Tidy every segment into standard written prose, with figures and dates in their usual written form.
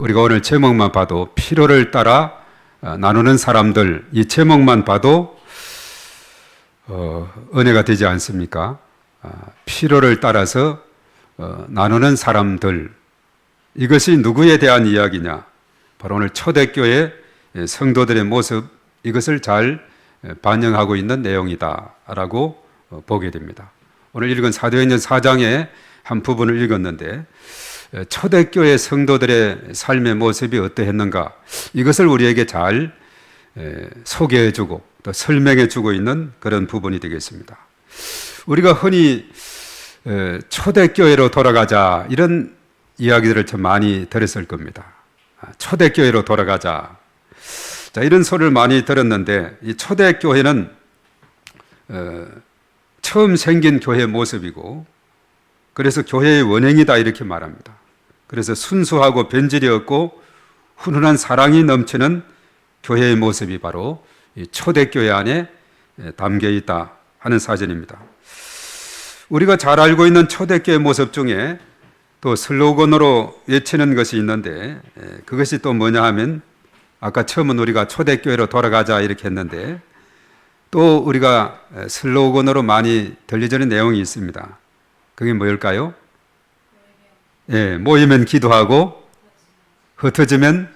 우리가 오늘 제목만 봐도 필요를 따라 나누는 사람들, 이 제목만 봐도 은혜가 되지 않습니까? 필요를 따라서 나누는 사람들, 이것이 누구에 대한 이야기냐? 바로 오늘 초대교회 성도들의 모습, 이것을 잘 반영하고 있는 내용이다라고 보게 됩니다. 오늘 읽은 사도행전 4장의 한 부분을 읽었는데 초대교회 성도들의 삶의 모습이 어떠했는가, 이것을 우리에게 잘 소개해주고 또 설명해주고 있는 그런 부분이 되겠습니다. 우리가 흔히 초대교회로 돌아가자 이런 이야기들을 참 많이 들었을 겁니다. 초대교회로 돌아가자, 자, 이런 소리를 많이 들었는데, 이 초대교회는 처음 생긴 교회의 모습이고, 그래서 교회의 원행이다 이렇게 말합니다. 그래서 순수하고 변질이 없고 훈훈한 사랑이 넘치는 교회의 모습이 바로 이 초대교회 안에 담겨 있다 하는 사전입니다. 우리가 잘 알고 있는 초대교회 모습 중에 또 슬로건으로 외치는 것이 있는데, 그것이 또 뭐냐 하면, 아까 처음은 우리가 초대교회로 돌아가자 이렇게 했는데, 또 우리가 슬로건으로 많이 들려지는 내용이 있습니다. 그게 뭘까요? 모이면 기도하고 흩어지면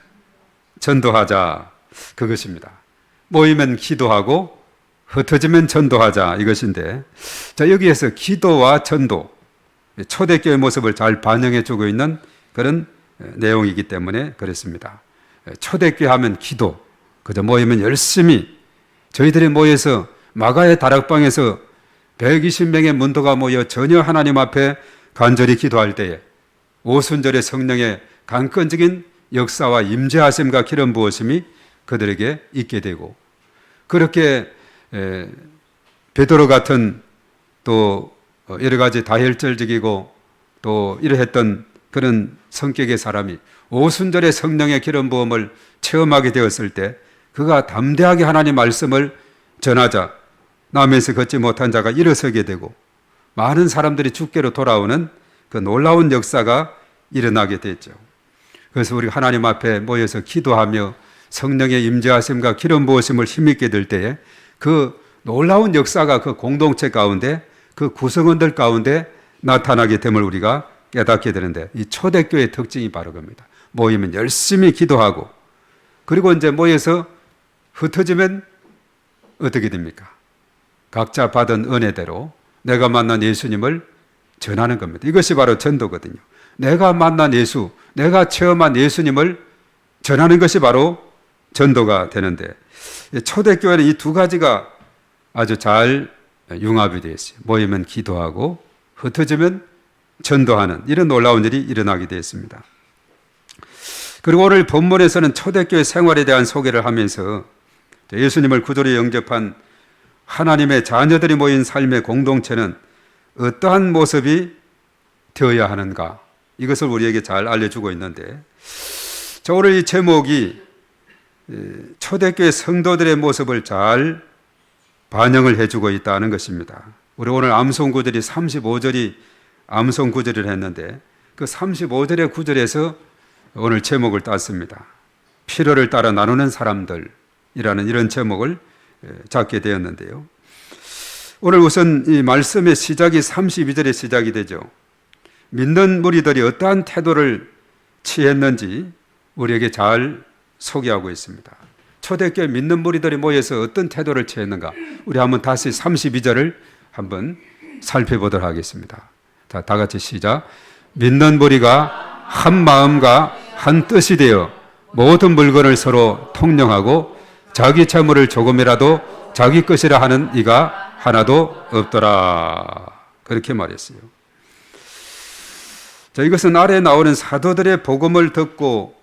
전도하자, 그것입니다. 모이면 기도하고 흩어지면 전도하자, 이것인데, 자, 여기에서 기도와 전도, 초대교회 모습을 잘 반영해 주고 있는 그런 내용이기 때문에 그렇습니다. 초대교회 하면 기도, 그저 모이면 열심히, 저희들이 모여서 마가의 다락방에서 120명의 문도가 모여 전혀 하나님 앞에 간절히 기도할 때에 오순절의 성령의 강건적인 역사와 임재하심과 기름 부으심이 그들에게 있게 되고, 그렇게 베드로 같은 또 여러 가지 다혈질적이고 또 이러했던 그런 성격의 사람이 오순절의 성령의 기름 부음을 체험하게 되었을 때, 그가 담대하게 하나님 말씀을 전하자 남에서 걷지 못한 자가 일어서게 되고 많은 사람들이 주께로 돌아오는 그 놀라운 역사가 일어나게 됐죠. 그래서 우리 하나님 앞에 모여서 기도하며 성령의 임재하심과 기름 부으심을 힘있게 될 때에 그 놀라운 역사가 그 공동체 가운데, 그 구성원들 가운데 나타나게 됨을 우리가 깨닫게 되는데, 이 초대교회의 특징이 바로 겁니다. 모이면 열심히 기도하고, 그리고 이제 모여서 흩어지면 어떻게 됩니까? 각자 받은 은혜대로 내가 만난 예수님을 전하는 겁니다. 이것이 바로 전도거든요. 내가 만난 예수, 내가 체험한 예수님을 전하는 것이 바로 전도가 되는데, 초대교회는 이 두 가지가 아주 잘 융합이 되어 있어요. 모이면 기도하고 흩어지면 전도하는 이런 놀라운 일이 일어나게 되었습니다. 그리고 오늘 본문에서는 초대교회 생활에 대한 소개를 하면서 예수님을 구주로 영접한 하나님의 자녀들이 모인 삶의 공동체는 어떠한 모습이 되어야 하는가, 이것을 우리에게 잘 알려주고 있는데, 오늘 이 제목이 초대교회 성도들의 모습을 잘 반영을 해주고 있다는 것입니다. 우리 오늘 암송 구절이 35절이 암송 구절을 했는데, 그 35절의 구절에서 오늘 제목을 땄습니다. 필요를 따라 나누는 사람들이라는 이런 제목을 잡게 되었는데요. 오늘 우선 이 말씀의 시작이 32절에 시작이 되죠. 믿는 무리들이 어떠한 태도를 취했는지 우리에게 잘 소개하고 있습니다. 초대교회 믿는 무리들이 모여서 어떤 태도를 취했는가, 우리 한번 다시 32절을 한번 살펴보도록 하겠습니다. 자, 다 같이 시작. 믿는 무리가 한 마음과 한 뜻이 되어 모든 물건을 서로 통용하고 자기 채무를 조금이라도 자기 것이라 하는 이가 하나도 없더라, 그렇게 말했어요. 자, 이것은 아래에 나오는 사도들의 복음을 듣고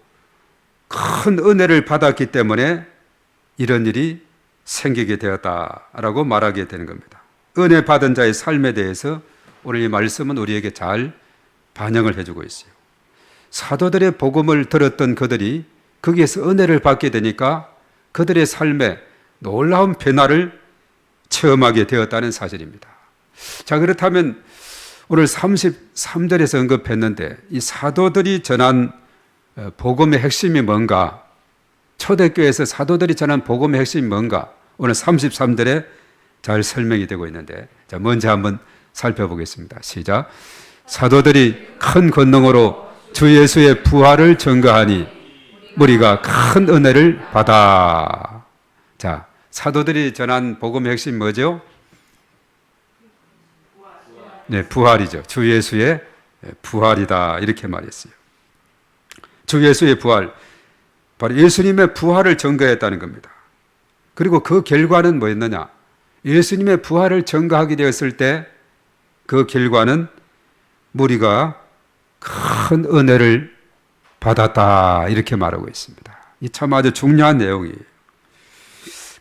큰 은혜를 받았기 때문에 이런 일이 생기게 되었다라고 말하게 되는 겁니다. 은혜 받은 자의 삶에 대해서 오늘 이 말씀은 우리에게 잘 반영을 해주고 있어요. 사도들의 복음을 들었던 그들이 거기에서 은혜를 받게 되니까 그들의 삶에 놀라운 변화를 체험하게 되었다는 사실입니다. 자, 그렇다면 오늘 33절에서 언급했는데, 이 사도들이 전한 복음의 핵심이 뭔가, 초대교회에서 사도들이 전한 복음의 핵심이 뭔가, 오늘 33절에 잘 설명이 되고 있는데, 자, 먼저 한번 살펴보겠습니다. 시작. 사도들이 큰 권능으로 주 예수의 부활을 증거하니 우리가 큰 은혜를 받아. 자, 사도들이 전한 복음의 핵심이 뭐죠? 네, 부활이죠. 주 예수의 부활이다. 이렇게 말했어요. 주 예수의 부활, 바로 예수님의 부활을 증거했다는 겁니다. 그리고 그 결과는 뭐였느냐? 예수님의 부활을 증거하게 되었을 때 그 결과는 우리가 큰 은혜를 받았다. 이렇게 말하고 있습니다. 이 참 아주 중요한 내용이에요.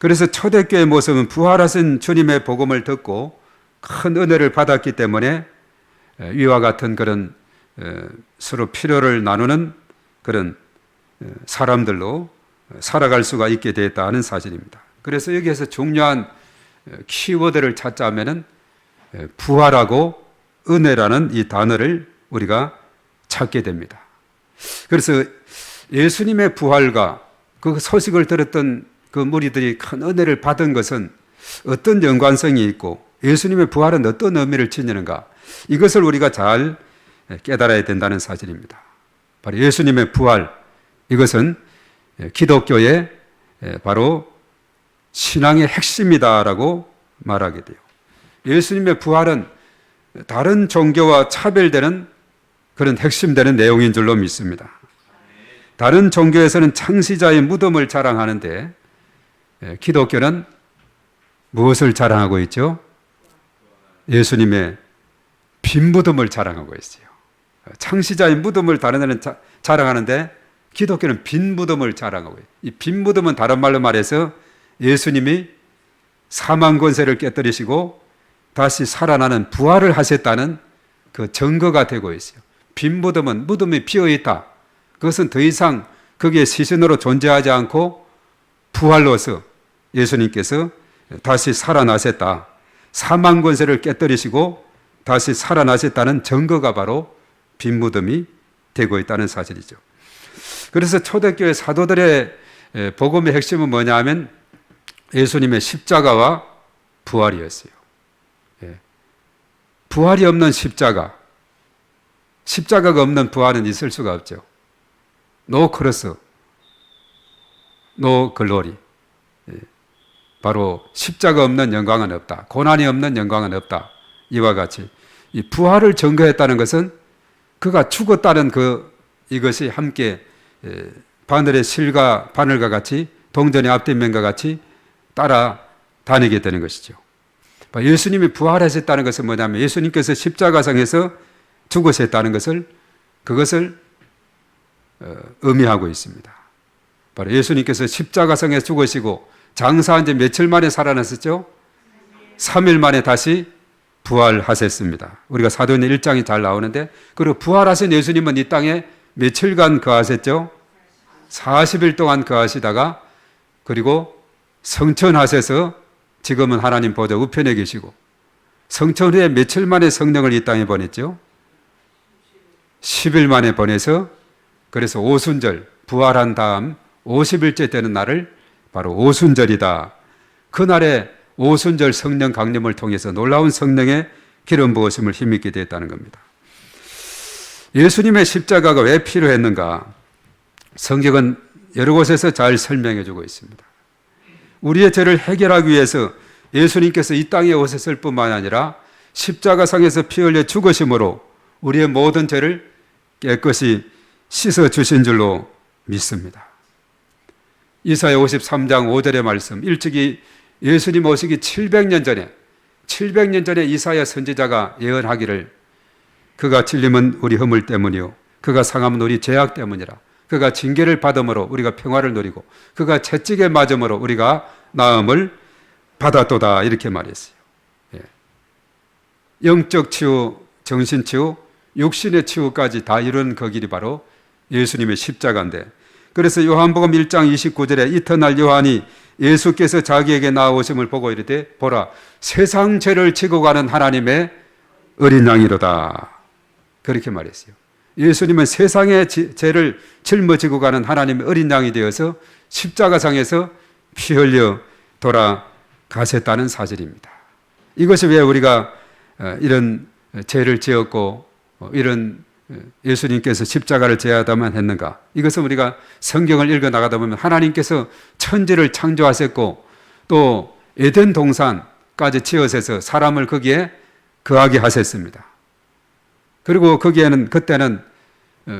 그래서 초대교회의 모습은 부활하신 주님의 복음을 듣고 큰 은혜를 받았기 때문에 위와 같은 그런 서로 필요를 나누는 그런 사람들로 살아갈 수가 있게 되었다는 사실입니다. 그래서 여기에서 중요한 키워드를 찾자면은 부활하고 은혜라는 이 단어를 우리가 찾게 됩니다. 그래서 예수님의 부활과 그 소식을 들었던 그 무리들이 큰 은혜를 받은 것은 어떤 연관성이 있고 예수님의 부활은 어떤 의미를 지니는가, 이것을 우리가 잘 깨달아야 된다는 사실입니다. 바로 예수님의 부활, 이것은 기독교의 바로 신앙의 핵심이다라고 말하게 돼요. 예수님의 부활은 다른 종교와 차별되는 그런 핵심되는 내용인 줄로 믿습니다. 다른 종교에서는 창시자의 무덤을 자랑하는데 기독교는 무엇을 자랑하고 있죠? 예수님의 빈 무덤을 자랑하고 있어요. 창시자의 무덤을 다른 데는 자랑하는데 기독교는 빈 무덤을 자랑하고 있어요. 이 빈 무덤은 다른 말로 말해서 예수님이 사망 권세를 깨뜨리시고 다시 살아나는 부활을 하셨다는 그 증거가 되고 있어요. 빈 무덤은 무덤이 비어 있다. 그것은 더 이상 거기에 시신으로 존재하지 않고 부활로서 예수님께서 다시 살아나셨다. 사망 권세를 깨뜨리시고 다시 살아나셨다는 증거가 바로 빈 무덤이 되고 있다는 사실이죠. 그래서 초대교회 사도들의 복음의 핵심은 뭐냐 하면 예수님의 십자가와 부활이었어요. 부활이 없는 십자가, 십자가가 없는 부활은 있을 수가 없죠. 노 크로스, 노 글로리. 바로 십자가 없는 영광은 없다. 고난이 없는 영광은 없다. 이와 같이 이 부활을 증거했다는 것은 그가 죽었다는 이것이 함께 바늘의 실과 바늘과 같이 동전의 앞뒷면과 같이 따라다니게 되는 것이죠. 예수님이 부활하셨다는 것은 뭐냐면 예수님께서 십자가상에서 죽으셨다는 그것을 의미하고 있습니다. 바로 예수님께서 십자가상에 죽으시고 장사한 지 며칠 만에 살아났었죠? 3일 만에 다시 부활하셨습니다. 우리가 사도행전 1장이 잘 나오는데, 그리고 부활하신 예수님은 이 땅에 며칠간 거하셨죠? 40일 동안 거하시다가 그리고 성천하셔서 지금은 하나님 보좌 우편에 계시고, 성천 후에 며칠 만에 성령을 이 땅에 보냈죠? 10일 만에 보내서, 그래서 오순절, 부활한 다음 50일째 되는 날을 바로 오순절이다. 그날에 오순절 성령 강림을 통해서 놀라운 성령의 기름 부으심을 힘입게 되었다는 겁니다. 예수님의 십자가가 왜 필요했는가? 성경은 여러 곳에서 잘 설명해 주고 있습니다. 우리의 죄를 해결하기 위해서 예수님께서 이 땅에 오셨을 뿐만 아니라 십자가상에서 피 흘려 죽으심으로 우리의 모든 죄를 깨끗이 씻어 주신 줄로 믿습니다. 이사야 53장 5절의 말씀, 일찍이 예수님 오시기 700년 전에 이사야 선지자가 예언하기를, 그가 찔림은 우리 허물 때문이요 그가 상함은 우리 죄악 때문이라. 그가 징계를 받음으로 우리가 평화를 누리고 그가 채찍에 맞음으로 우리가 나음을 받았도다. 이렇게 말했어요. 영적 치유, 정신 치유, 육신의 치유까지 다 이룬 그 길이 바로 예수님의 십자가인데, 그래서 요한복음 1장 29절에 이튿날 요한이 예수께서 자기에게 나오심을 보고 이르되 보라 세상 죄를 지고 가는 하나님의 어린 양이로다. 그렇게 말했어요. 예수님은 세상의 죄를 짊어지고 가는 하나님의 어린 양이 되어서 십자가상에서 피 흘려 돌아가셨다는 사실입니다. 이것이 왜 우리가 이런 죄를 지었고 이런 예수님께서 십자가를 제하다만 했는가? 이것은 우리가 성경을 읽어 나가다 보면 하나님께서 천지를 창조하셨고 또 에덴 동산까지 지으셔서 사람을 거기에 거하게 하셨습니다. 그리고 거기에는 그때는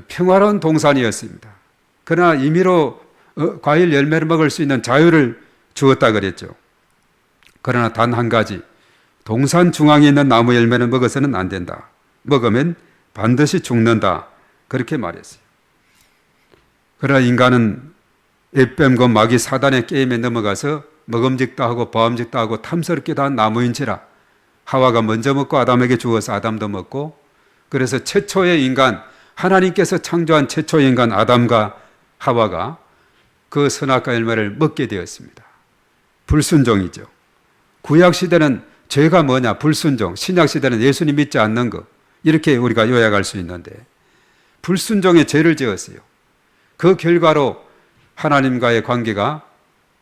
평화로운 동산이었습니다. 그러나 임의로 과일 열매를 먹을 수 있는 자유를 주었다 그랬죠. 그러나 단 한 가지, 동산 중앙에 있는 나무 열매는 먹어서는 안 된다. 먹으면 반드시 죽는다. 그렇게 말했어요. 그러나 인간은 앱뱀과 마귀 사단의 게임에 넘어가서 먹음직도 하고 보암직도 하고 탐스럽기도 한 나무인지라 하와가 먼저 먹고 아담에게 주어서 아담도 먹고, 그래서 최초의 인간, 하나님께서 창조한 최초의 인간 아담과 하와가 그 선악과 열매를 먹게 되었습니다. 불순종이죠. 구약시대는 죄가 뭐냐? 불순종. 신약시대는 예수님 믿지 않는 것. 이렇게 우리가 요약할 수 있는데 불순종의 죄를 지었어요. 그 결과로 하나님과의 관계가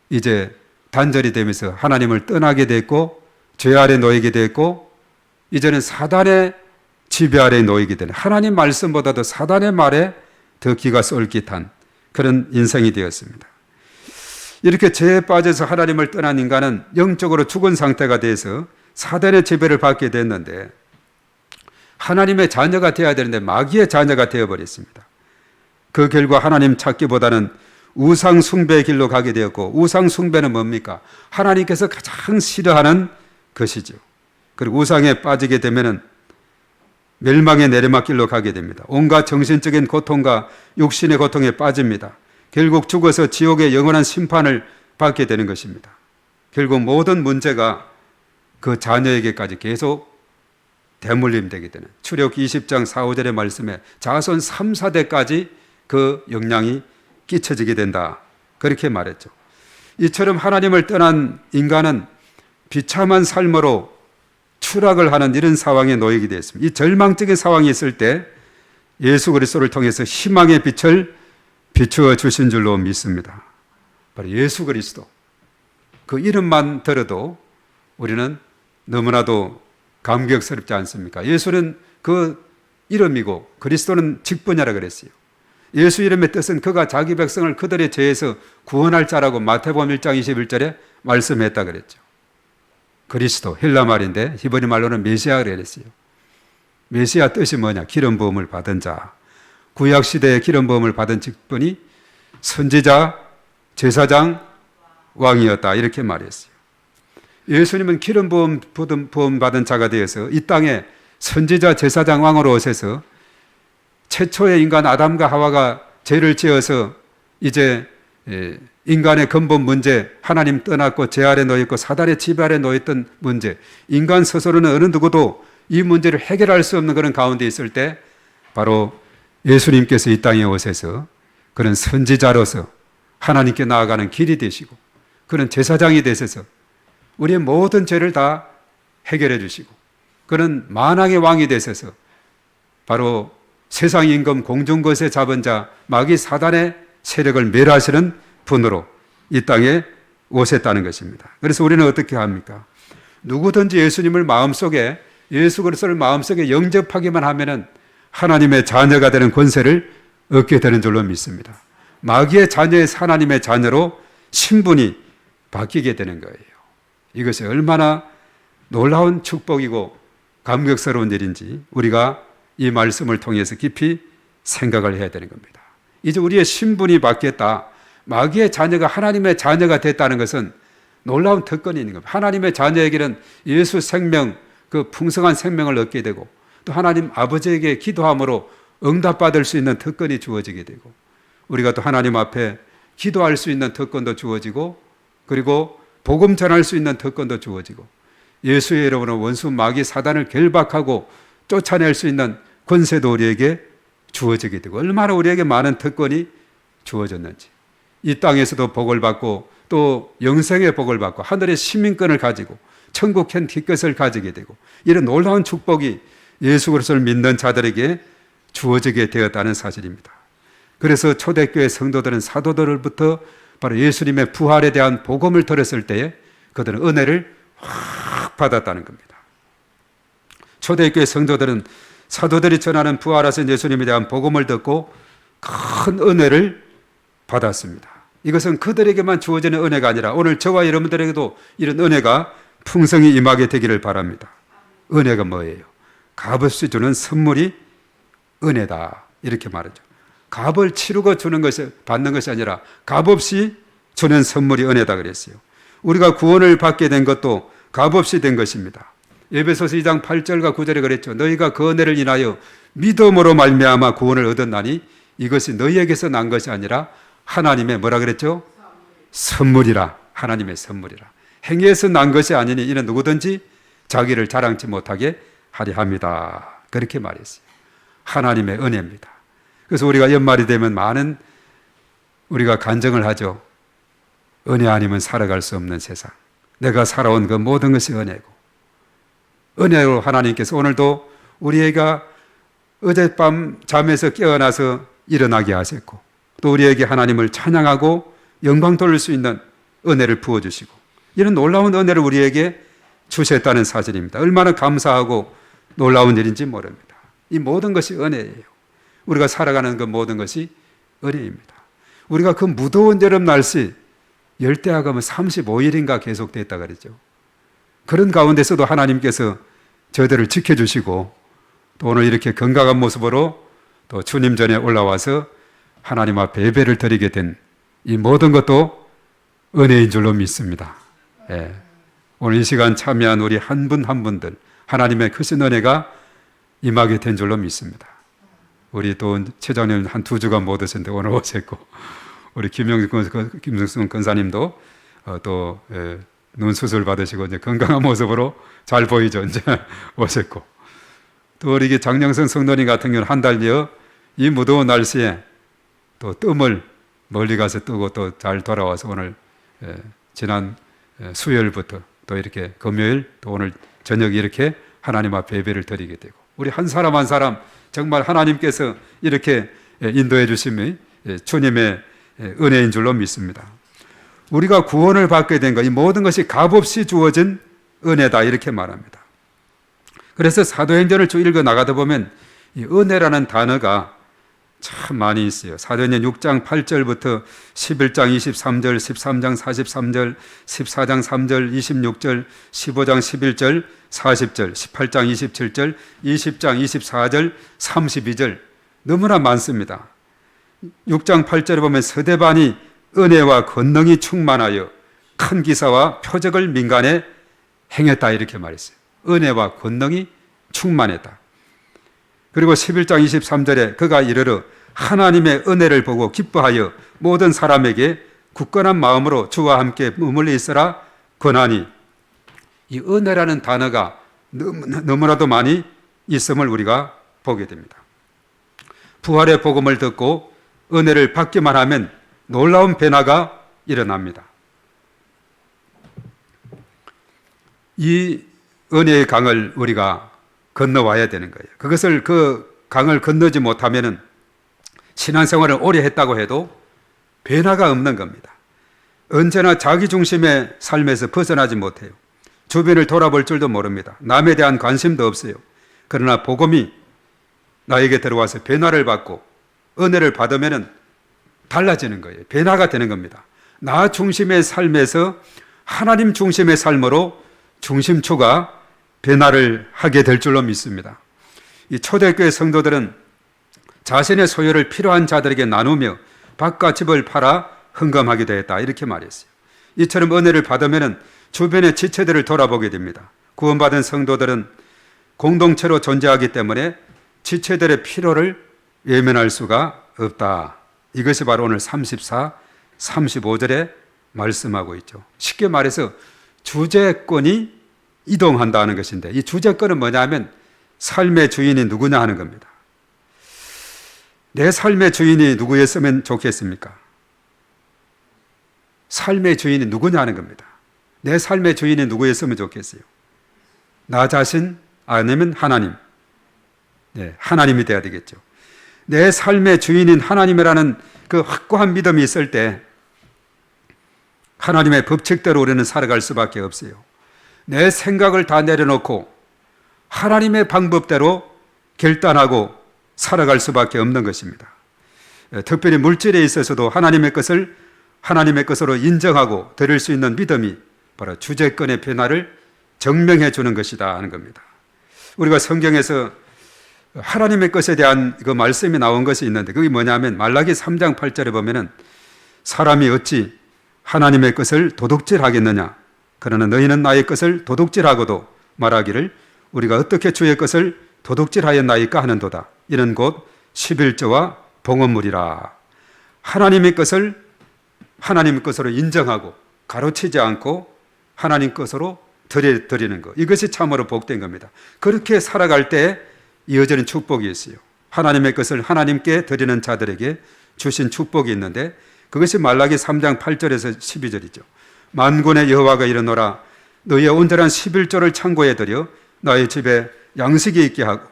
이제 단절이 되면서 하나님을 떠나게 됐고 죄 아래 놓이게 됐고 이제는 사단의 지배 아래 놓이게 되는, 하나님 말씀보다도 사단의 말에 더 귀가 쏠깃한 그런 인생이 되었습니다. 이렇게 죄에 빠져서 하나님을 떠난 인간은 영적으로 죽은 상태가 돼서 사단의 지배를 받게 됐는데 하나님의 자녀가 되어야 되는데 마귀의 자녀가 되어버렸습니다. 그 결과 하나님 찾기보다는 우상 숭배의 길로 가게 되었고, 우상 숭배는 뭡니까? 하나님께서 가장 싫어하는 것이죠. 그리고 우상에 빠지게 되면은 멸망의 내리막길로 가게 됩니다. 온갖 정신적인 고통과 육신의 고통에 빠집니다. 결국 죽어서 지옥의 영원한 심판을 받게 되는 것입니다. 결국 모든 문제가 그 자녀에게까지 계속 대물림되게 되는, 출애굽기 20장 4, 5절의 말씀에 자손 3, 4대까지 그 영향이 끼쳐지게 된다. 그렇게 말했죠. 이처럼 하나님을 떠난 인간은 비참한 삶으로 추락을 하는 이런 상황에 놓이게 되었습니다. 이 절망적인 상황이 있을 때 예수 그리스도를 통해서 희망의 빛을 비추어 주신 줄로 믿습니다. 바로 예수 그리스도. 그 이름만 들어도 우리는 너무나도 감격스럽지 않습니까? 예수는 그 이름이고 그리스도는 직분이라 그랬어요. 예수 이름의 뜻은 그가 자기 백성을 그들의 죄에서 구원할 자라고 마태복음 1장 21절에 말씀했다 그랬죠. 그리스도, 헬라 말인데 히브리 말로는 메시아라 그랬어요. 메시아 뜻이 뭐냐? 기름 부음을 받은 자. 구약 시대에 기름 부음을 받은 직분이 선지자, 제사장, 왕이었다. 이렇게 말했어요. 예수님은 기름 부음 받은 자가 되어서 이 땅에 선지자, 제사장, 왕으로 오셔서 최초의 인간 아담과 하와가 죄를 지어서 이제 인간의 근본 문제, 하나님 떠났고 죄 아래 놓였고 사단의 지배 아래 놓였던 문제, 인간 스스로는 어느 누구도 이 문제를 해결할 수 없는 그런 가운데 있을 때 바로 예수님께서 이 땅에 오셔서 그런 선지자로서 하나님께 나아가는 길이 되시고 그런 제사장이 되셔서 우리의 모든 죄를 다 해결해 주시고 그런 만왕의 왕이 되셔서 바로 세상 임금 공중것에 잡은 자 마귀 사단의 세력을 멸하시는 분으로 이 땅에 오셨다는 것입니다. 그래서 우리는 어떻게 합니까? 누구든지 예수님을 마음속에, 예수 그리스도를 마음속에 영접하기만 하면은 하나님의 자녀가 되는 권세를 얻게 되는 줄로 믿습니다. 마귀의 자녀에서 하나님의 자녀로 신분이 바뀌게 되는 거예요. 이것이 얼마나 놀라운 축복이고 감격스러운 일인지 우리가 이 말씀을 통해서 깊이 생각을 해야 되는 겁니다. 이제 우리의 신분이 바뀌었다. 마귀의 자녀가 하나님의 자녀가 됐다는 것은 놀라운 특권이 있는 겁니다. 하나님의 자녀에게는 예수 생명, 그 풍성한 생명을 얻게 되고 또 하나님 아버지에게 기도함으로 응답받을 수 있는 특권이 주어지게 되고 우리가 또 하나님 앞에 기도할 수 있는 특권도 주어지고 그리고 복음 전할 수 있는 특권도 주어지고 예수의 이름으로 원수 마귀 사단을 결박하고 쫓아낼 수 있는 권세도 우리에게 주어지게 되고 얼마나 우리에게 많은 특권이 주어졌는지 이 땅에서도 복을 받고 또 영생의 복을 받고 하늘의 시민권을 가지고 천국 현 티켓을 가지게 되고 이런 놀라운 축복이 예수 그리스도를 믿는 자들에게 주어지게 되었다는 사실입니다. 그래서 초대교회 성도들은 사도들로부터 바로 예수님의 부활에 대한 복음을 들었을 때에 그들은 은혜를 확 받았다는 겁니다. 초대교회 성도들은 사도들이 전하는 부활하신 예수님에 대한 복음을 듣고 큰 은혜를 받았습니다. 이것은 그들에게만 주어지는 은혜가 아니라 오늘 저와 여러분들에게도 이런 은혜가 풍성히 임하게 되기를 바랍니다. 은혜가 뭐예요? 값없이 주는 선물이 은혜다, 이렇게 말하죠. 값을 치르고 주는 것이, 받는 것이 아니라 값없이 주는 선물이 은혜다 그랬어요. 우리가 구원을 받게 된 것도 값없이 된 것입니다. 에베소서 2장 8절과 9절에 그랬죠. 너희가 그 은혜를 인하여 믿음으로 말미암아 구원을 얻었나니 이것이 너희에게서 난 것이 아니라 하나님의 뭐라 그랬죠? 선물이라. 하나님의 선물이라. 행위에서 난 것이 아니니 이는 누구든지 자기를 자랑치 못하게 하려 합니다. 그렇게 말했어요. 하나님의 은혜입니다. 그래서 우리가 연말이 되면 많은 우리가 간증을 하죠. 은혜 아니면 살아갈 수 없는 세상. 내가 살아온 그 모든 것이 은혜고, 은혜로 하나님께서 오늘도 우리가 어젯밤 잠에서 깨어나서 일어나게 하셨고, 또 우리에게 하나님을 찬양하고 영광 돌릴 수 있는 은혜를 부어주시고, 이런 놀라운 은혜를 우리에게 주셨다는 사실입니다. 얼마나 감사하고 놀라운 일인지 모릅니다. 이 모든 것이 은혜예요. 우리가 살아가는 그 모든 것이 은혜입니다. 우리가 그 무더운 여름 날씨, 열대야가 35일인가 계속됐다 그랬죠. 그런 가운데서도 하나님께서 저희들을 지켜주시고, 또 오늘 이렇게 건강한 모습으로 또 주님 전에 올라와서 하나님 앞에 예배를 드리게 된 이 모든 것도 은혜인 줄로 믿습니다. 예. 오늘 이 시간 참여한 우리 한 분 한 분들 하나님의 크신 은혜가 임하게 된 줄로 믿습니다. 우리 또 최장님 한 2주간 못 오셨는데 오늘 오셨고, 우리 김승순 권사님도 또 눈 수술 받으시고 이제 건강한 모습으로 잘 보이죠. 이제 오셨고, 또 우리 장영선 성도님 같은 경우는 한 달여 이 무더운 날씨에 또 뜸을 멀리 가서 뜨고 또 잘 돌아와서 오늘 지난 수요일부터 또 이렇게 금요일 또 오늘 저녁 이렇게 하나님 앞에 예배를 드리게 되고, 우리 한 사람 한 사람 정말 하나님께서 이렇게 인도해 주심이 주님의 은혜인 줄로 믿습니다. 우리가 구원을 받게 된 것, 이 모든 것이 값없이 주어진 은혜다, 이렇게 말합니다. 그래서 사도행전을 쭉 읽어 나가다 보면 이 은혜라는 단어가 참 많이 있어요. 사도행전 6장 8절부터 11장 23절, 13장 43절, 14장 3절, 26절, 15장 11절, 40절, 18장 27절, 20장 24절, 32절, 너무나 많습니다. 6장 8절에 보면 서대반이 은혜와 권능이 충만하여 큰 기사와 표적을 민간에 행했다, 이렇게 말했어요. 은혜와 권능이 충만했다. 그리고 11장 23절에 그가 이르러 하나님의 은혜를 보고 기뻐하여 모든 사람에게 굳건한 마음으로 주와 함께 머물러 있으라 권하니, 이 은혜라는 단어가 너무나도 많이 있음을 우리가 보게 됩니다. 부활의 복음을 듣고 은혜를 받기만 하면 놀라운 변화가 일어납니다. 이 은혜의 강을 우리가 건너와야 되는 거예요. 그것을 그 강을 건너지 못하면 신앙생활을 오래 했다고 해도 변화가 없는 겁니다. 언제나 자기 중심의 삶에서 벗어나지 못해요. 주변을 돌아볼 줄도 모릅니다. 남에 대한 관심도 없어요. 그러나 복음이 나에게 들어와서 변화를 받고 은혜를 받으면 달라지는 거예요. 변화가 되는 겁니다. 나 중심의 삶에서 하나님 중심의 삶으로 중심추가 변화를 하게 될 줄로 믿습니다. 이 초대교회 성도들은 자신의 소유를 필요한 자들에게 나누며 밭과 집을 팔아 헌금하기도 했다, 이렇게 말했어요. 이처럼 은혜를 받으면 주변의 지체들을 돌아보게 됩니다. 구원받은 성도들은 공동체로 존재하기 때문에 지체들의 필요를 외면할 수가 없다. 이것이 바로 오늘 34, 35절에 말씀하고 있죠. 쉽게 말해서 주재권이 이동한다는 것인데, 이 주재권은 뭐냐면 삶의 주인이 누구냐 하는 겁니다. 내 삶의 주인이 누구였으면 좋겠습니까? 삶의 주인이 누구냐 하는 겁니다. 내 삶의 주인이 누구였으면 좋겠어요? 나 자신 아니면 하나님? 네, 하나님이 돼야 되겠죠. 내 삶의 주인인 하나님이라는 그 확고한 믿음이 있을 때 하나님의 법칙대로 우리는 살아갈 수밖에 없어요. 내 생각을 다 내려놓고 하나님의 방법대로 결단하고 살아갈 수밖에 없는 것입니다. 특별히 물질에 있어서도 하나님의 것을 하나님의 것으로 인정하고 드릴 수 있는 믿음이 바로 주재권의 변화를 증명해 주는 것이다 하는 겁니다. 우리가 성경에서 하나님의 것에 대한 그 말씀이 나온 것이 있는데 그게 뭐냐면 말라기 3장 8절에 보면은 사람이 어찌 하나님의 것을 도둑질하겠느냐 그러나 너희는 나의 것을 도둑질하고도 말하기를 우리가 어떻게 주의 것을 도둑질하였나이까 하는도다. 이는 곧 11조와 봉헌물이라. 하나님의 것을 하나님의 것으로 인정하고 가로치지 않고 하나님 것으로 드리는 것. 이것이 참으로 복된 겁니다. 그렇게 살아갈 때 이어지는 축복이 있어요. 하나님의 것을 하나님께 드리는 자들에게 주신 축복이 있는데 그것이 말라기 3장 8절에서 12절이죠. 만군의 여호와가 이르노라 너희의 온전한 11조를 창고에 들여 나의 집에 양식이 있게 하고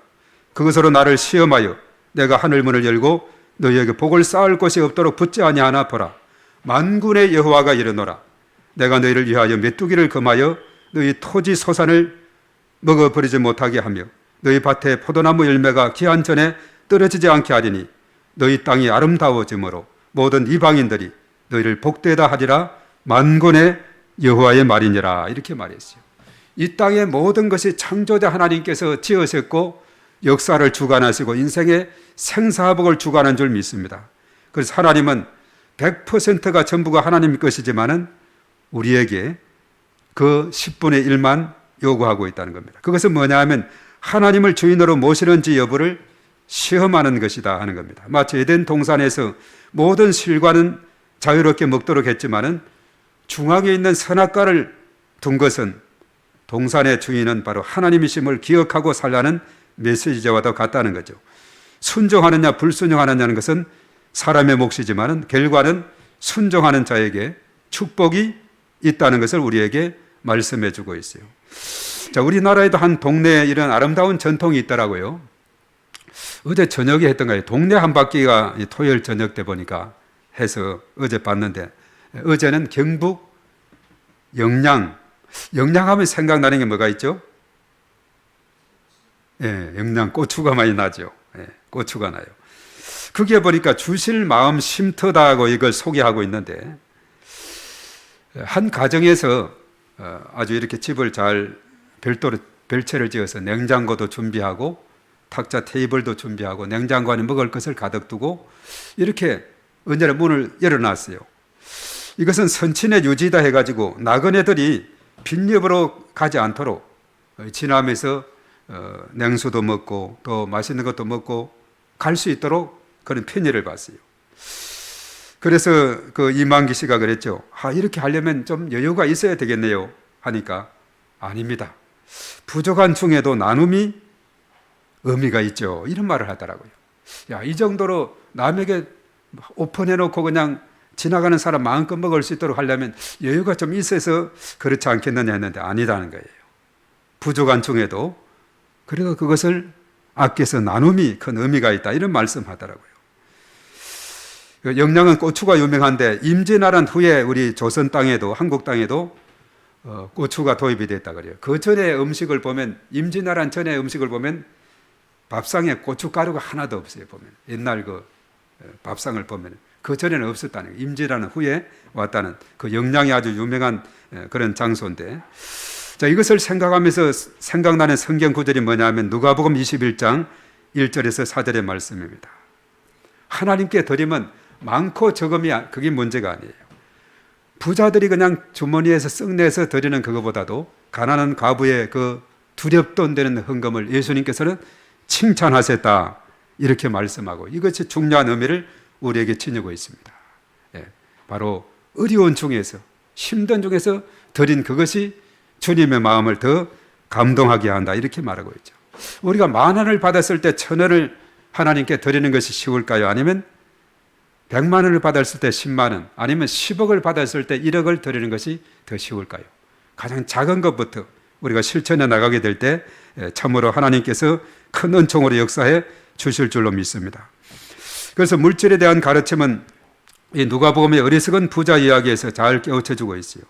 그것으로 나를 시험하여 내가 하늘문을 열고 너희에게 복을 쌓을 곳이 없도록 붙지 아니하나 보라. 만군의 여호와가 이르노라 내가 너희를 위하여 메뚜기를 금하여 너희 토지 소산을 먹어버리지 못하게 하며 너희 밭에 포도나무 열매가 기한 전에 떨어지지 않게 하리니 너희 땅이 아름다워지므로 모든 이방인들이 너희를 복되다 하리라. 만군의 여호와의 말이니라. 이렇게 말했어요. 이 땅의 모든 것이 창조자 하나님께서 지으셨고 역사를 주관하시고 인생의 생사복을 주관한 줄 믿습니다. 그래서 하나님은 100%가 전부가 하나님 것이지만은 우리에게 그 10분의 1만 요구하고 있다는 겁니다. 그것은 뭐냐 하면 하나님을 주인으로 모시는지 여부를 시험하는 것이다 하는 겁니다. 마치 에덴 동산에서 모든 실과는 자유롭게 먹도록 했지만은 중앙에 있는 선악과를 둔 것은 동산의 주인은 바로 하나님이심을 기억하고 살라는 메시지와도 같다는 거죠. 순종하느냐 불순종하느냐는 것은 사람의 몫이지만은 결과는 순종하는 자에게 축복이 있다는 것을 우리에게 말씀해 주고 있어요. 자, 우리나라에도 한 동네에 이런 아름다운 전통이 있더라고요. 어제 저녁에 했던가요? 동네 한 바퀴가 토요일 저녁 때 보니까 해서 어제 봤는데 어제는 경북 영양하면 생각나는 게 뭐가 있죠? 예, 영양 고추가 많이 나죠. 예, 고추가 나요. 그게 보니까 주실 마음 쉼터다고 이걸 소개하고 있는데 한 가정에서 아주 이렇게 집을 잘 별도로 별채를 지어서 냉장고도 준비하고 탁자 테이블도 준비하고 냉장고 안에 먹을 것을 가득 두고 이렇게 언제나 문을 열어놨어요. 이것은 선친의 유지다 해가지고 나그네들이 빈렵으로 가지 않도록 지나면서 냉수도 먹고 또 맛있는 것도 먹고 갈 수 있도록 그런 편의를 봤어요. 그래서 그 이만기 씨가 그랬죠. 이렇게 하려면 좀 여유가 있어야 되겠네요 하니까 아닙니다. 부족한 중에도 나눔이 의미가 있죠. 이런 말을 하더라고요. 야, 이 정도로 남에게 오픈해놓고 그냥 지나가는 사람 마음껏 먹을 수 있도록 하려면 여유가 좀 있어서 그렇지 않겠느냐 했는데 아니라는 거예요. 부족한 중에도 그래도 그것을 아껴서 나눔이 큰 의미가 있다 이런 말씀하더라고요. 영양은 고추가 유명한데 임진왜란 후에 우리 조선 땅에도 한국 땅에도 고추가 도입이 됐다 그래요. 그 전에 음식을 보면 임진왜란 전에 음식을 보면 밥상에 고춧가루가 하나도 없어요. 보면 옛날 그 밥상을 보면 그 전에는 없었다는 거예요. 임진왜란 후에 왔다는 그 영양이 아주 유명한 그런 장소인데 자, 이것을 생각하면서 생각나는 성경 구절이 뭐냐면 누가복음 21장 1절에서 4절의 말씀입니다. 하나님께 드리면 많고 적음이 그게 문제가 아니에요. 부자들이 그냥 주머니에서 쓱 내서 드리는 그거보다도 가난한 과부의 그 두렵도 안 되는 헌금을 예수님께서는 칭찬하셨다 이렇게 말씀하고 이것이 중요한 의미를 우리에게 지니고 있습니다. 바로 어려운 중에서 힘든 중에서 드린 그것이 주님의 마음을 더 감동하게 한다 이렇게 말하고 있죠. 우리가 10,000원을 받았을 때 1,000원을 하나님께 드리는 것이 쉬울까요? 아니면 100만 원을 받았을 때 10만 원 아니면 10억을 받았을 때 1억을 드리는 것이 더 쉬울까요? 가장 작은 것부터 우리가 실천해 나가게 될 때 참으로 하나님께서 큰 은총으로 역사해 주실 줄로 믿습니다. 그래서 물질에 대한 가르침은 이 누가복음의 어리석은 부자 이야기에서 잘 깨우쳐주고 있어요.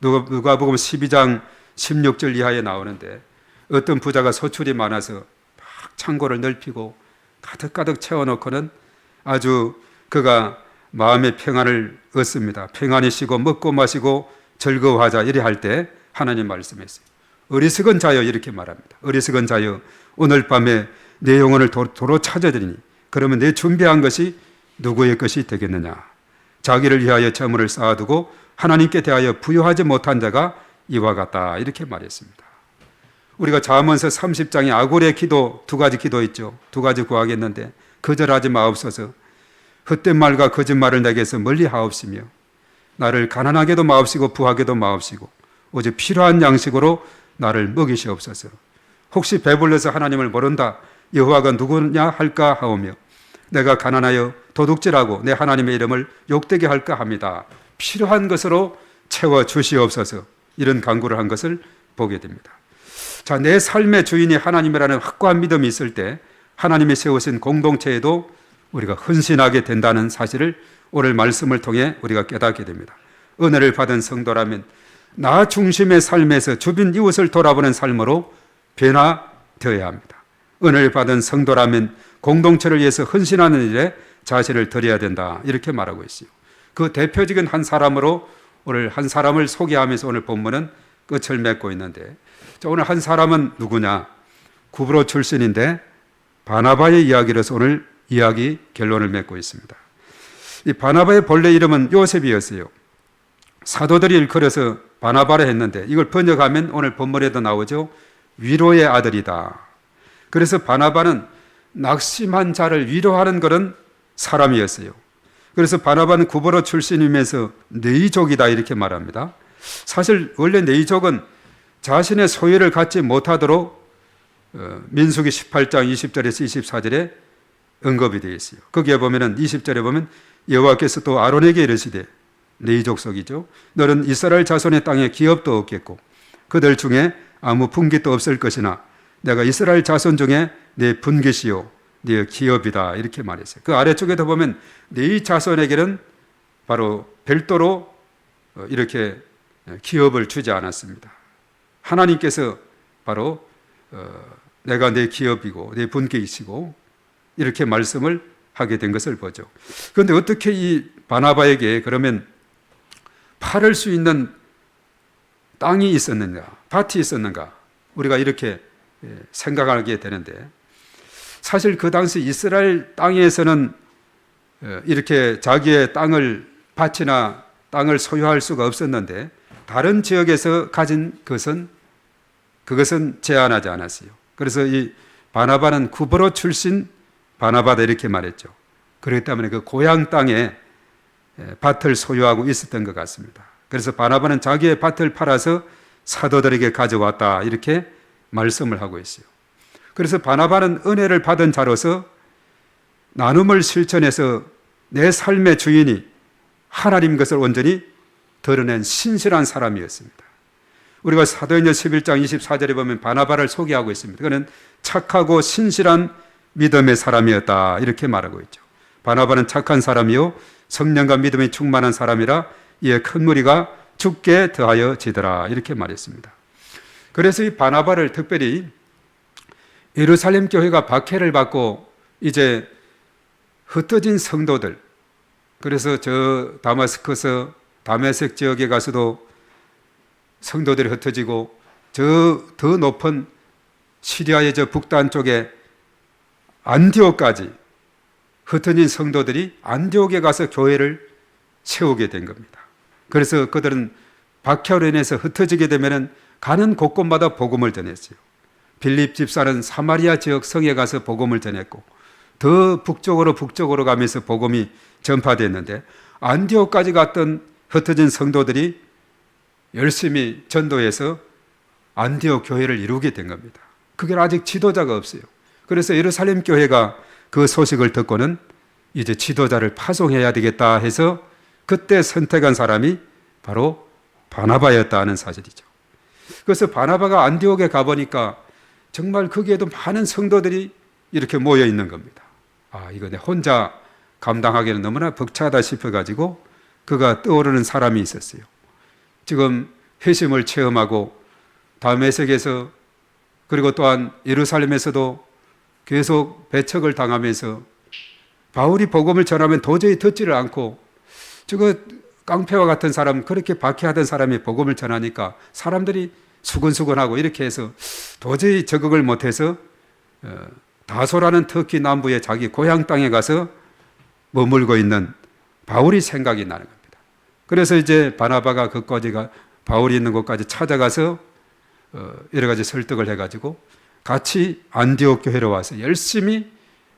누가복음 12장 16절 이하에 나오는데 어떤 부자가 소출이 많아서 막 창고를 넓히고 가득가득 채워놓고는 아주 그가 마음의 평안을 얻습니다. 평안히 쉬고 먹고 마시고 즐거워하자 이래 할 때 하나님 말씀했어요. 어리석은 자여 이렇게 말합니다. 어리석은 자여 오늘 밤에 내 영혼을 도로 찾아들이니 그러면 내 준비한 것이 누구의 것이 되겠느냐. 자기를 위하여 재물을 쌓아두고 하나님께 대하여 부여하지 못한 자가 이와 같다 이렇게 말했습니다. 우리가 잠언서 30장에 아굴의 기도 두 가지 기도 있죠. 두 가지 구하겠는데 거절하지 마옵소서. 헛된 말과 거짓말을 내게서 멀리 하옵시며 나를 가난하게도 마옵시고 부하게도 마옵시고 오직 필요한 양식으로 나를 먹이시옵소서. 혹시 배불러서 하나님을 모른다 여호와가 누구냐 할까 하오며 내가 가난하여 도둑질하고 내 하나님의 이름을 욕되게 할까 합니다. 필요한 것으로 채워 주시옵소서. 이런 간구를 한 것을 보게 됩니다. 자, 내 삶의 주인이 하나님이라는 확고한 믿음이 있을 때 하나님이 세우신 공동체에도 우리가 헌신하게 된다는 사실을 오늘 말씀을 통해 우리가 깨닫게 됩니다. 은혜를 받은 성도라면 나 중심의 삶에서 주변 이웃을 돌아보는 삶으로 변화되어야 합니다. 은혜를 받은 성도라면 공동체를 위해서 헌신하는 일에 자신을 드려야 된다 이렇게 말하고 있어요. 그 대표적인 한 사람으로 오늘 한 사람을 소개하면서 오늘 본문은 끝을 맺고 있는데 오늘 한 사람은 누구냐? 구브로 출신인데 바나바의 이야기로서 오늘 이야기 결론을 맺고 있습니다. 이 바나바의 본래 이름은 요셉이었어요. 사도들이 일컬어서 바나바라 했는데 이걸 번역하면 오늘 본문에도 나오죠. 위로의 아들이다. 그래서 바나바는 낙심한 자를 위로하는 그런 사람이었어요. 그래서 바나바는 구브로 출신이면서 네이족이다 이렇게 말합니다. 사실 원래 네이족은 자신의 소유를 갖지 못하도록 민수기 18장 20절에서 24절에 언급이 되어 있어요. 거기에 보면은 20절에 보면 여호와께서 또 아론에게 이르시되 네이족 속이죠. 너는 이스라엘 자손의 땅에 기업도 없겠고 그들 중에 아무 분깃도 없을 것이나 내가 이스라엘 자손 중에 내 분깃이요 네 기업이다 이렇게 말했어요. 그 아래쪽에도 보면 네 자손에게는 바로 별도로 이렇게 기업을 주지 않았습니다. 하나님께서 바로 내가 내 기업이고 내 분깃이시고 이렇게 말씀을 하게 된 것을 보죠. 그런데 어떻게 이 바나바에게 그러면 팔을 수 있는 땅이 있었는가, 밭이 있었는가, 우리가 이렇게 생각하게 되는데 사실 그 당시 이스라엘 땅에서는 이렇게 자기의 땅을 밭이나 땅을 소유할 수가 없었는데 다른 지역에서 가진 그것은 제한하지 않았어요. 그래서 이 바나바는 구브로 출신 바나바다 이렇게 말했죠. 그렇기 때문에 그 고향 땅에 밭을 소유하고 있었던 것 같습니다. 그래서 바나바는 자기의 밭을 팔아서 사도들에게 가져왔다 이렇게 말씀을 하고 있어요. 그래서 바나바는 은혜를 받은 자로서 나눔을 실천해서 내 삶의 주인이 하나님 것을 온전히 드러낸 신실한 사람이었습니다. 우리가 사도행전 11장 24절에 보면 바나바를 소개하고 있습니다. 그는 착하고 신실한 믿음의 사람이었다 이렇게 말하고 있죠. 바나바는 착한 사람이요 성령과 믿음이 충만한 사람이라 이에 큰 무리가 죽게 더하여 지더라 이렇게 말했습니다. 그래서 이 바나바를 특별히 예루살렘 교회가 박해를 받고 이제 흩어진 성도들, 그래서 저 다메섹 지역에 가서도 성도들이 흩어지고 저 더 높은 시리아의 저 북단 쪽에 안디옥까지 흩어진 성도들이 안디옥에 가서 교회를 세우게 된 겁니다. 그래서 그들은 박해로 인해서 흩어지게 되면 가는 곳곳마다 복음을 전했어요. 빌립 집사는 사마리아 지역 성에 가서 복음을 전했고 더 북쪽으로 가면서 복음이 전파됐는데 안디옥까지 갔던 흩어진 성도들이 열심히 전도해서 안디옥 교회를 이루게 된 겁니다. 그게 아직 지도자가 없어요. 그래서 예루살렘 교회가 그 소식을 듣고는 이제 지도자를 파송해야 되겠다 해서 그때 선택한 사람이 바로 바나바였다는 사실이죠. 그래서 바나바가 안디옥에 가보니까 정말 거기에도 많은 성도들이 이렇게 모여 있는 겁니다. 아, 이거 내 혼자 감당하기는 너무나 벅차다 싶어가지고 그가 떠오르는 사람이 있었어요. 지금 회심을 체험하고 다메섹에서 그리고 또한 예루살렘에서도 계속 배척을 당하면서 바울이 복음을 전하면 도저히 듣지를 않고 저거 깡패와 같은 사람, 그렇게 박해하던 사람이 복음을 전하니까 사람들이 수근수근하고 이렇게 해서 도저히 적응을 못해서 다소라는 터키 남부의 자기 고향 땅에 가서 머물고 있는 바울이 생각이 나는 겁니다. 그래서 이제 바나바가 그까지가 바울이 있는 곳까지 찾아가서 여러 가지 설득을 해가지고 같이 안디옥 교회로 와서 열심히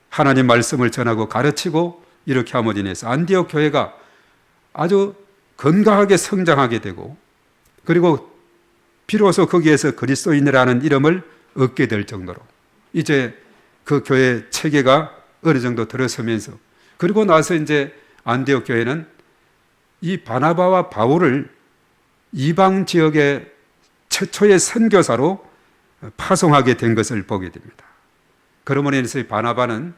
하나님 말씀을 전하고 가르치고 이렇게 함으로 인해서 안디옥 교회가 아주 건강하게 성장하게 되고 그리고 비로소 거기에서 그리스도인이라는 이름을 얻게 될 정도로 이제 그 교회 체계가 어느 정도 들어서면서 그리고 나서 이제 안디옥 교회는 이 바나바와 바울을 이방 지역의 최초의 선교사로 파송하게 된 것을 보게 됩니다. 그러므로 인해서 바나바는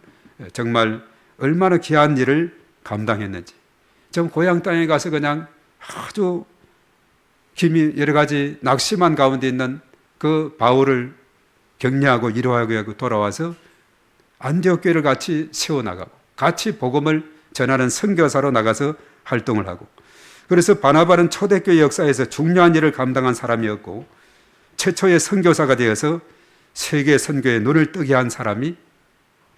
정말 얼마나 귀한 일을 감당했는지 좀 고향 땅에 가서 그냥 아주 김이 여러 가지 낙심한 가운데 있는 그 바울을 격려하고 위로하고 돌아와서 안디옥 교회를 같이 세워나가고 같이 복음을 전하는 선교사로 나가서 활동을 하고 그래서 바나바는 초대교회 역사에서 중요한 일을 감당한 사람이었고 최초의 선교사가 되어서 세계 선교에 눈을 뜨게 한 사람이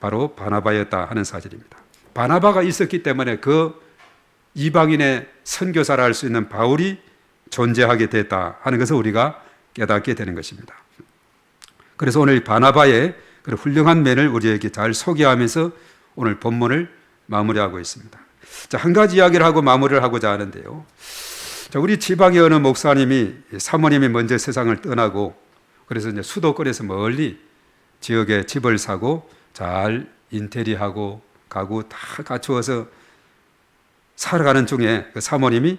바로 바나바였다 하는 사실입니다. 바나바가 있었기 때문에 그 이방인의 선교사라 할 수 있는 바울이 존재하게 됐다 하는 것을 우리가 깨닫게 되는 것입니다. 그래서 오늘 바나바의 그 훌륭한 면을 우리에게 잘 소개하면서 오늘 본문을 마무리하고 있습니다. 자, 한 가지 이야기를 하고 마무리를 하고자 하는데요. 자, 우리 지방의 어느 목사님이 사모님이 먼저 세상을 떠나고 그래서 이제 수도권에서 멀리 지역에 집을 사고 잘 인테리어하고 가구 다 갖추어서 살아가는 중에 그 사모님이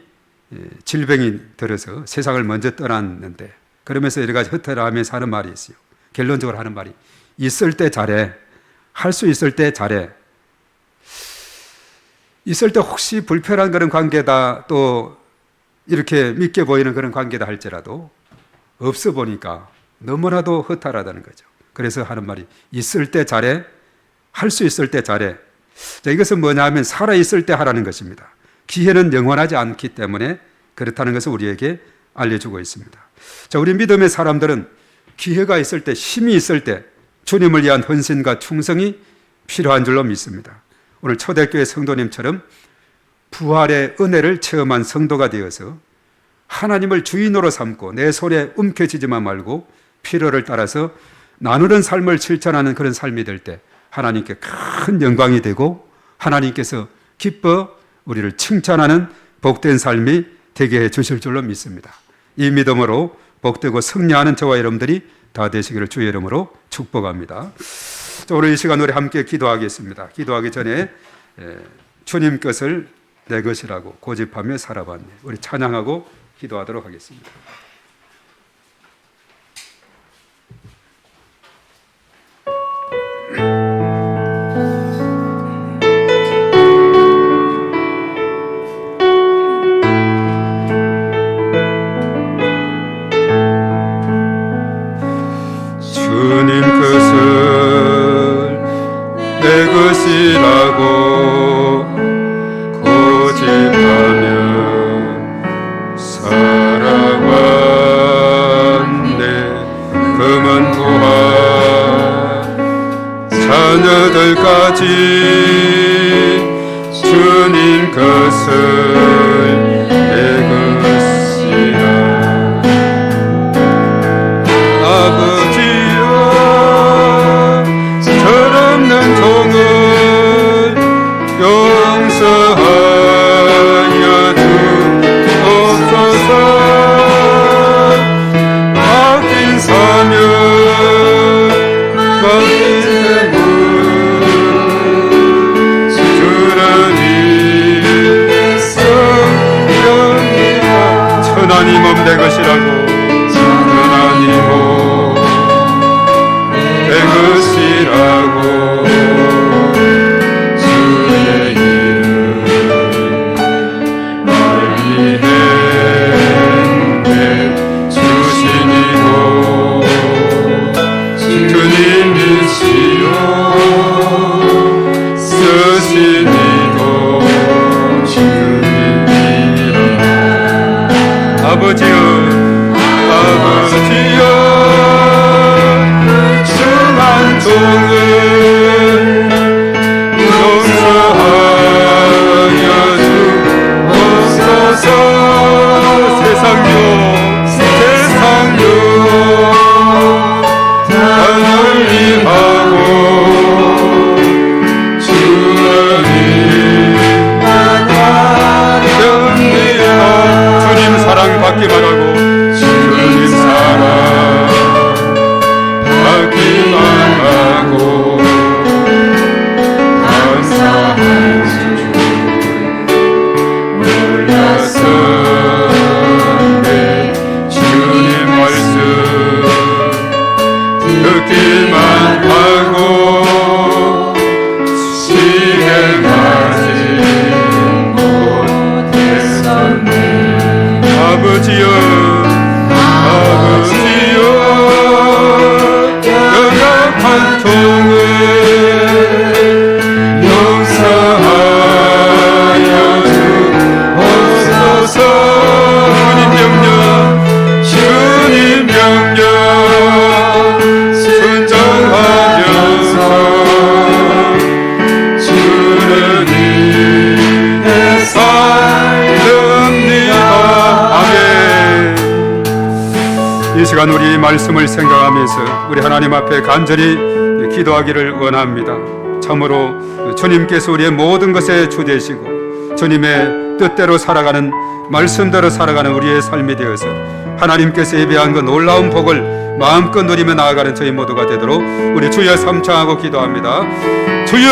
질병이 들어서 세상을 먼저 떠났는데 그러면서 여러 가지 허탈하면서 하는 말이 있어요. 결론적으로 하는 말이 있을 때 잘해. 할 수 있을 때 잘해. 있을 때 혹시 불편한 그런 관계다 또 이렇게 믿게 보이는 그런 관계다 할지라도 없어 보니까 너무나도 허탈하다는 거죠. 그래서 하는 말이 있을 때 잘해. 할 수 있을 때 잘해. 자, 이것은 뭐냐 하면 살아있을 때 하라는 것입니다. 기회는 영원하지 않기 때문에 그렇다는 것을 우리에게 알려주고 있습니다. 자, 우리 믿음의 사람들은 기회가 있을 때, 힘이 있을 때 주님을 위한 헌신과 충성이 필요한 줄로 믿습니다. 오늘 초대교회 성도님처럼 부활의 은혜를 체험한 성도가 되어서 하나님을 주인으로 삼고 내 손에 움켜쥐지만 말고 필요를 따라서 나누는 삶을 실천하는 그런 삶이 될 때 하나님께 큰 영광이 되고 하나님께서 기뻐 우리를 칭찬하는 복된 삶이 되게 해 주실 줄로 믿습니다. 이 믿음으로 복되고 승리하는 저와 여러분들이 다 되시기를 주의 이름으로 축복합니다. 오늘 이 시간 우리 함께 기도하겠습니다. 기도하기 전에 주님 것을 내 것이라고 고집하며 살아봤네. 우리 찬양하고 기도하도록 하겠습니다. 주님 것을 내 것이라고 고집하며 살아왔네. 금은 부하 자녀들까지 주님 것을 내 것이라. 아버지여 철없는 종을 용서하여 주옵소서. 맡긴 사명 맡긴 대물 주라니 성령이라. 천하님 몸 내 것이라고 천하님 몸 내 것이라고 주의 이름 아버지여 아버지여 중한 종을 용서하여 주옵소서 세상요 하늘리하고 주님 사랑 받기만 하고 주님 사랑 받기만 하고 감사할 줄 몰랐었네 주님 말씀 듣기만 하고 실행하지 못했었네 아버지여 아버지여 연약한 종을 용서하여 주옵소서 주님 명령 주님 명령 순종하면서 주는 인내 살렵니다. 아멘. 이 시간 우리 말씀을 생각하면서 우리 하나님 앞에 간절히 기도하기를 원합니다. 참으로 주님께서 우리의 모든 것에 주 되시고 주님의 뜻대로 살아가는 말씀대로 살아가는 우리의 삶이 되어서 하나님께서 예비한 그 놀라운 복을 마음껏 누리며 나아가는 저희 모두가 되도록 우리 주여 삼창하고 기도합니다. 주여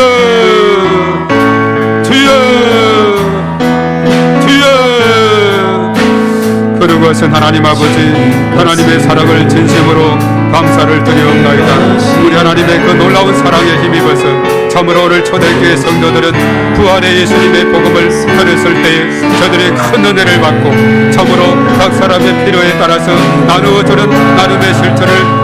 주여 주여 그러고선 하나님 아버지 하나님의 사랑을 진심으로 감사를 드리옵나이다. 우리 하나님의 그 놀라운 사랑에 힘입어서 참으로 오늘 초대교회 성도들은 부활의 예수님의 복음을 들었을 때에 저들이 큰 은혜를 받고 참으로 각 사람의 필요에 따라서 나누어주는 나름의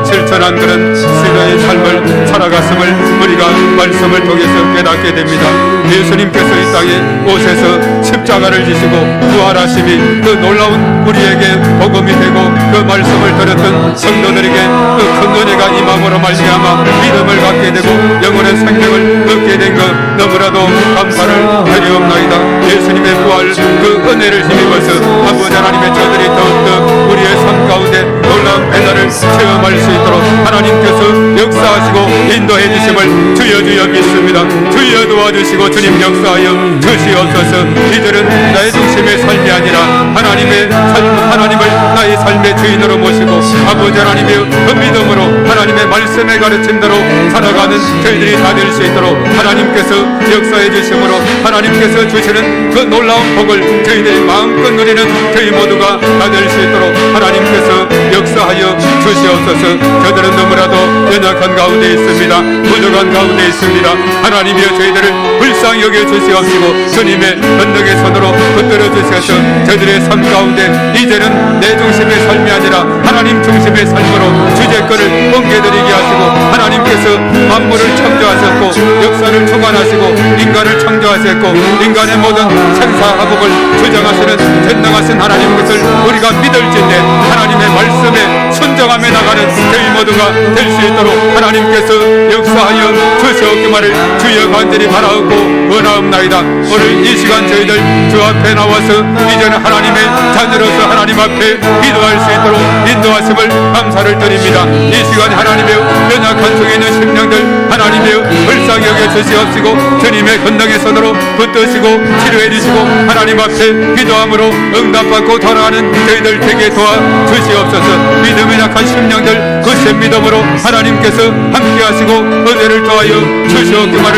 실천한 그런 신앙의 삶을 살아갔음을 우리가 말씀을 통해서 깨닫게 됩니다. 예수님께서 이 땅에 오셔서 십자가를 지시고 부활하심이 그 놀라운 우리에게 복음이 되고 그 말씀을 들었던 성도들에게 그 큰 은혜가 임함으로 말미암아 믿음을 갖게 되고 영원의 생명을 얻게 된 것 너무나도 감사를 드리옵나이다. 예수님의 부활 그 은혜를 힘입어서 아버지 하나님의 저들이 더욱더 우리의 삶 가운데 놀라운 배달을 체험할 수 있도록 하나님께서 역사하시고 인도해 주심을 주여 믿습니다. 주여 도와주시고 주님 역사하여 주시옵소서. 이들은 나의 중심의 삶이 아니라 하나님의 삶, 하나님을 나의 삶의 주인으로 모시고 아버지 하나님의 그 믿음으로 하나님의 말씀의 가르침대로 살아가는 저희들이 다 될 수 있도록 하나님께서 역사해 주심으로 하나님께서 주시는 그 놀라운 복을 저희들이 마음껏 누리는 저희 모두가 다 될 수 있도록 하나님께서 역사하여 주시옵소서. 저들은 너무나도 연약한 가운데 있습니다. 부족한 가운데 있습니다. 하나님이여 저희들을 불쌍히 여겨 주시옵시고 주님의 권능의 손으로 붙들어 주셔서 저희들의 삶 가운데 이제는 내 중심의 삶이 아니라 하나님 중심의 삶으로 주제권을 옮겨드리게 하시고 하나님께서 만물을 창조하셨고 역사를 주관하시고 인간을 창조하셨고 인간의 모든 생사화복을 주장하시는 전능하신 하나님 것을 우리가 믿을진데 하나님의 말씀에 순종하며 나가는 저희 모두가 될 수 있도록 하나님께서 역사하여 주시옵기만을 주여 간절히 바라옵고 원하옵나이다. 오늘 이 시간 저희들 주 앞에 나와서 이제는 하나님의 자녀로서 하나님 앞에 기도할 수 있도록 인도하심을 감사를 드립니다. 이 시간 하나님의 연약한 속에 있는 심령들 하나님의 불쌍히 여겨 주시옵시고 주님의 권능의 손으로 붙드시고 치료해 주시고 하나님 앞에 기도함으로 응답받고 돌아가는 저희들 되게 도와주시옵소서. 믿음에 약한 심령들 그 샘믿음으로 하나님께서 함께하시고 은혜를 더하여 주시옵기만을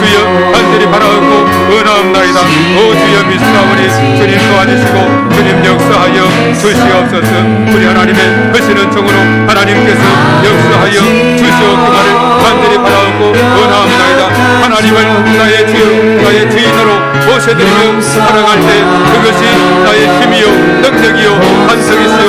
주여 간절히 바라옵고 원하옵나이다. 오 주여 믿사오니 주님 도와주시고 주님 역사하여 주시옵소서. 우리 하나님의 크시는 종으로 하나님께서 역사하여 주시옵기만을 간절히 바라옵고 원하옵나이다. 하나님을 나의 주 나의 주인으로 모셔드리고 살아갈 때 그것이 나의 힘이요 능력이요 반석이시요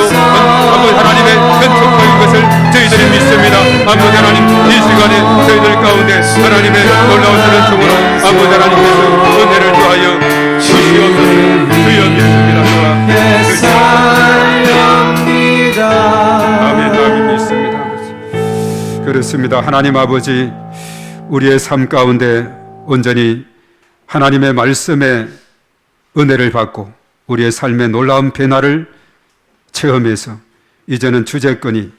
아버지 하나님의 근촉인 것을 저희들이 믿습니다. 아버지 하나님 이 시간에 저희들 가운데 하나님의 놀라우시는 종으로 아버지 하나님께서 은혜를 더하여 주시옵소서. 주여 믿습니다. 주시옵소서. 기도하겠습니다. 하나님 아버지, 우리의 삶 가운데 온전히 하나님의 말씀에 은혜를 받고 우리의 삶의 놀라운 변화를 체험해서 이제는 주제권이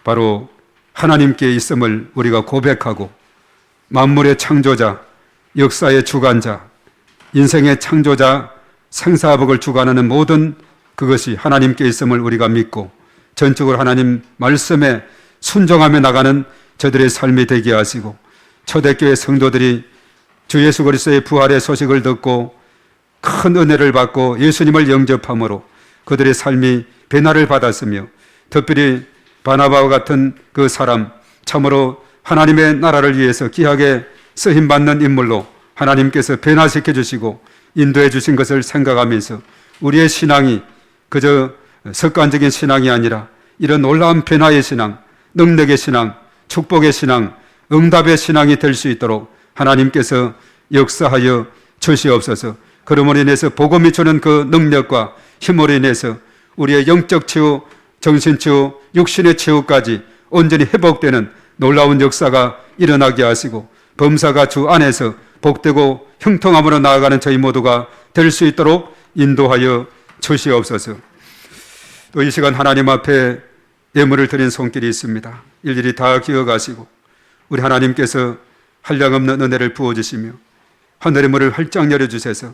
바로 하나님께 있음을 우리가 고백하고 만물의 창조자, 역사의 주관자, 인생의 창조자, 생사복을 주관하는 모든 그것이 하나님께 있음을 우리가 믿고 전적으로 하나님 말씀에 순종하며 나가는 저들의 삶이 되게 하시고 초대교회 성도들이 주 예수 그리스도의 부활의 소식을 듣고 큰 은혜를 받고 예수님을 영접함으로 그들의 삶이 변화를 받았으며 특별히 바나바와 같은 그 사람, 참으로 하나님의 나라를 위해서 귀하게 쓰임받는 인물로 하나님께서 변화시켜 주시고 인도해 주신 것을 생각하면서 우리의 신앙이 그저 습관적인 신앙이 아니라 이런 놀라운 변화의 신앙, 능력의 신앙, 축복의 신앙, 응답의 신앙이 될 수 있도록 하나님께서 역사하여 주시옵소서. 그러므로 인해서 복음이 주는 그 능력과 힘으로 인해서 우리의 영적 치유, 정신 치유, 육신의 치유까지 온전히 회복되는 놀라운 역사가 일어나게 하시고 범사가 주 안에서 복되고 형통함으로 나아가는 저희 모두가 될 수 있도록 인도하여 주시옵소서. 또 이 시간 하나님 앞에 예물을 드린 손길이 있습니다. 일일이 다 기억하시고 우리 하나님께서 한량없는 은혜를 부어주시며 하늘의 문을 활짝 열어주셔서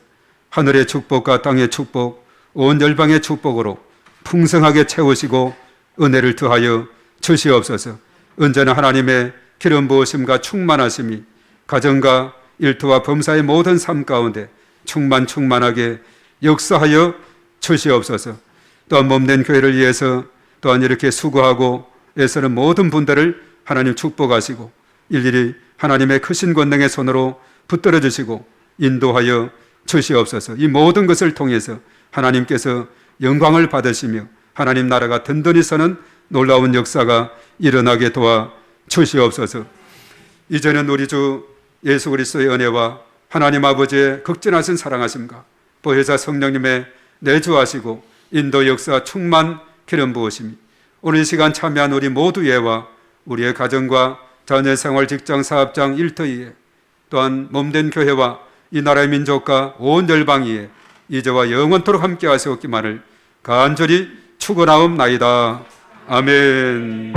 하늘의 축복과 땅의 축복, 온 열방의 축복으로 풍성하게 채우시고 은혜를 더하여 주시옵소서. 언제나 하나님의 기름 부으심과 충만하심이 가정과 일터와 범사의 모든 삶 가운데 충만하게 역사하여 주시옵소서. 또한 몸된 교회를 위해서 또한 이렇게 수고하고 애쓰는 모든 분들을 하나님 축복하시고 일일이 하나님의 크신 권능의 손으로 붙들어 주시고 인도하여 주시옵소서. 이 모든 것을 통해서 하나님께서 영광을 받으시며 하나님 나라가 든든히 서는 놀라운 역사가 일어나게 도와 주시옵소서. 이제는 우리 주 예수 그리스도의 은혜와 하나님 아버지의 극진하신 사랑하심과 보혜사 성령님의 내주하시고 인도 역사 충만 기름 부으심이 오늘 이 시간 참여한 우리 모두에와 우리의 가정과 자녀 생활, 직장, 사업장, 일터위에 또한 몸된 교회와 이 나라의 민족과 온 열방위에 이제와 영원토록 함께 하시옵기만을 간절히 축원하옵나이다. 아멘.